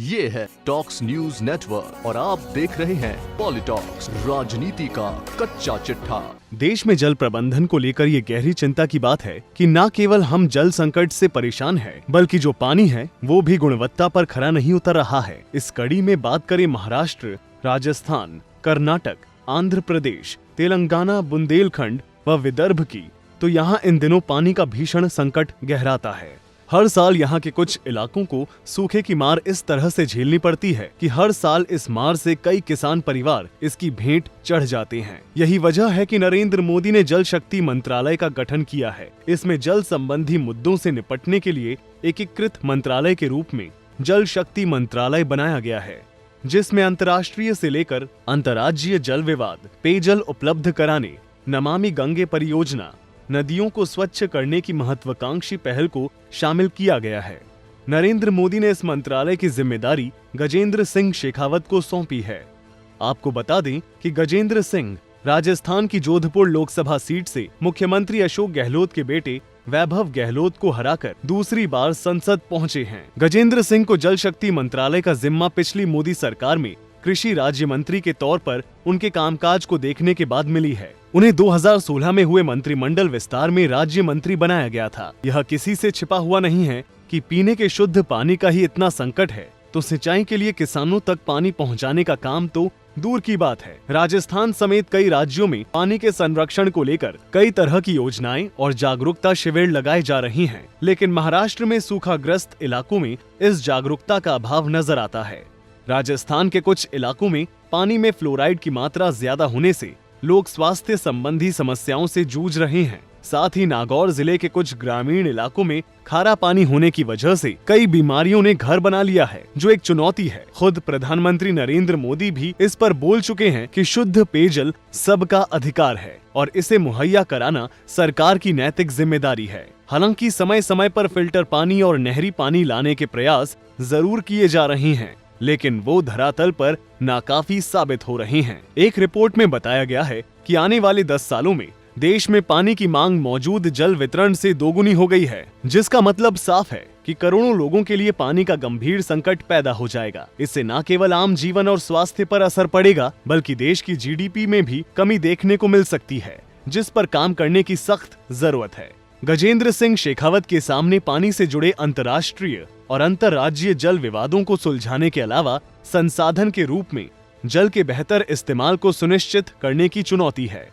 ये है talks news network और आप देख रहे हैं पॉलिटॉक्स, राजनीति का कच्चा चिट्ठा। देश में जल प्रबंधन को लेकर ये गहरी चिंता की बात है कि न केवल हम जल संकट से परेशान हैं, बल्कि जो पानी है वो भी गुणवत्ता पर खरा नहीं उतर रहा है। इस कड़ी में बात करें महाराष्ट्र, राजस्थान, कर्नाटक, आंध्र प्रदेश, तेलंगाना, बुंदेलखंड व विदर्भ की, तो यहाँ इन दिनों पानी का भीषण संकट गहराता है। हर साल यहाँ के कुछ इलाकों को सूखे की मार इस तरह से झेलनी पड़ती है कि हर साल इस मार से कई किसान परिवार इसकी भेंट चढ़ जाते हैं। यही वजह है कि नरेंद्र मोदी ने जल शक्ति मंत्रालय का गठन किया है। इसमें जल संबंधी मुद्दों से निपटने के लिए एकीकृत मंत्रालय के रूप में जल शक्ति मंत्रालय बनाया गया है, जिसमें अंतर्राष्ट्रीय से लेकर अंतर्राज्यीय जल विवाद, पेयजल उपलब्ध कराने, नमामि गंगे परियोजना, नदियों को स्वच्छ करने की महत्वाकांक्षी पहल को शामिल किया गया है। नरेंद्र मोदी ने इस मंत्रालय की जिम्मेदारी गजेंद्र सिंह शेखावत को सौंपी है। आपको बता दें कि गजेंद्र सिंह राजस्थान की जोधपुर लोकसभा सीट से मुख्यमंत्री अशोक गहलोत के बेटे वैभव गहलोत को हराकर दूसरी बार संसद पहुंचे हैं। गजेंद्र सिंह को जल शक्ति मंत्रालय का जिम्मा पिछली मोदी सरकार में कृषि राज्य मंत्री के तौर पर उनके कामकाज को देखने के बाद मिली है। उन्हें 2016 में हुए मंत्रिमंडल विस्तार में राज्य मंत्री बनाया गया था। यह किसी से छिपा हुआ नहीं है कि पीने के शुद्ध पानी का ही इतना संकट है, तो सिंचाई के लिए किसानों तक पानी पहुंचाने का काम तो दूर की बात है। राजस्थान समेत कई राज्यों में पानी के संरक्षण को लेकर कई तरह की योजनाएं और जागरूकता शिविर लगाए जा रही हैं, लेकिन महाराष्ट्र में सूखाग्रस्त इलाकों में इस जागरूकता का अभाव नजर आता है। राजस्थान के कुछ इलाकों में पानी में फ्लोराइड की मात्रा ज्यादा होने से लोग स्वास्थ्य संबंधी समस्याओं से जूझ रहे हैं। साथ ही नागौर जिले के कुछ ग्रामीण इलाकों में खारा पानी होने की वजह से कई बीमारियों ने घर बना लिया है, जो एक चुनौती है। खुद प्रधानमंत्री नरेंद्र मोदी भी इस पर बोल चुके हैं कि शुद्ध पेयजल सबका अधिकार है और इसे मुहैया कराना सरकार की नैतिक जिम्मेदारी है। हालांकि समय समय पर फिल्टर पानी और नहरी पानी लाने के प्रयास जरूर किए जा रहे हैं, लेकिन वो धरातल पर नाकाफी साबित हो रहे हैं। एक रिपोर्ट में बताया गया है कि आने वाले 10 सालों में देश में पानी की मांग मौजूद जल वितरण से दोगुनी हो गई है, जिसका मतलब साफ है कि करोड़ों लोगों के लिए पानी का गंभीर संकट पैदा हो जाएगा। इससे न केवल आम जीवन और स्वास्थ्य पर असर पड़ेगा, बल्कि देश की जीडीपी में भी कमी देखने को मिल सकती है, जिस पर काम करने की सख्त जरूरत है। गजेंद्र सिंह शेखावत के सामने पानी से जुड़े अंतर्राष्ट्रीय और अंतर्राज्यीय जल विवादों को सुलझाने के अलावा संसाधन के रूप में जल के बेहतर इस्तेमाल को सुनिश्चित करने की चुनौती है।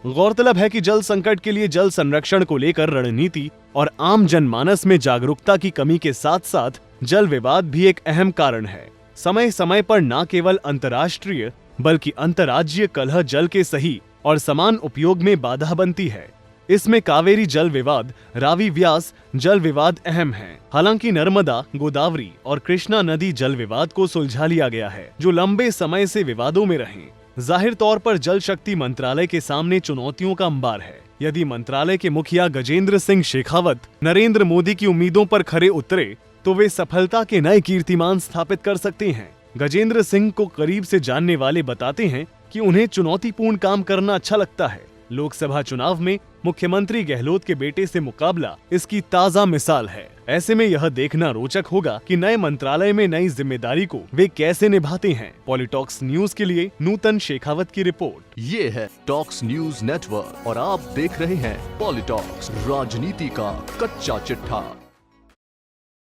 गौरतलब है कि जल संकट के लिए जल संरक्षण को लेकर रणनीति और आम जनमानस में जागरूकता की कमी के साथ साथ जल विवाद भी एक अहम कारण है। समय समय पर न केवल अंतर्राष्ट्रीय बल्कि अंतर्राज्यीय कलह जल के सही और समान उपयोग में बाधा बनती है। इसमें कावेरी जल विवाद, रावी व्यास जल विवाद अहम है। हालांकि नर्मदा, गोदावरी और कृष्णा नदी जल विवाद को सुलझा लिया गया है, जो लंबे समय से विवादों में रहे। जाहिर तौर पर जल शक्ति मंत्रालय के सामने चुनौतियों का अंबार है। यदि मंत्रालय के मुखिया गजेंद्र सिंह शेखावत नरेंद्र मोदी की उम्मीदों पर खरे उतरे, तो वे सफलता के नए कीर्तिमान स्थापित कर सकते हैं। गजेंद्र सिंह को करीब से जानने वाले बताते हैं कि उन्हें चुनौतीपूर्ण काम करना अच्छा लगता है। लोकसभा चुनाव में मुख्यमंत्री गहलोत के बेटे से मुकाबला इसकी ताजा मिसाल है। ऐसे में यह देखना रोचक होगा कि नए मंत्रालय में नई जिम्मेदारी को वे कैसे निभाते हैं। पॉलिटॉक्स न्यूज के लिए नूतन शेखावत की रिपोर्ट। ये है टॉक्स न्यूज नेटवर्क और आप देख रहे हैं पॉलिटॉक्स, राजनीति का कच्चा चिट्ठा।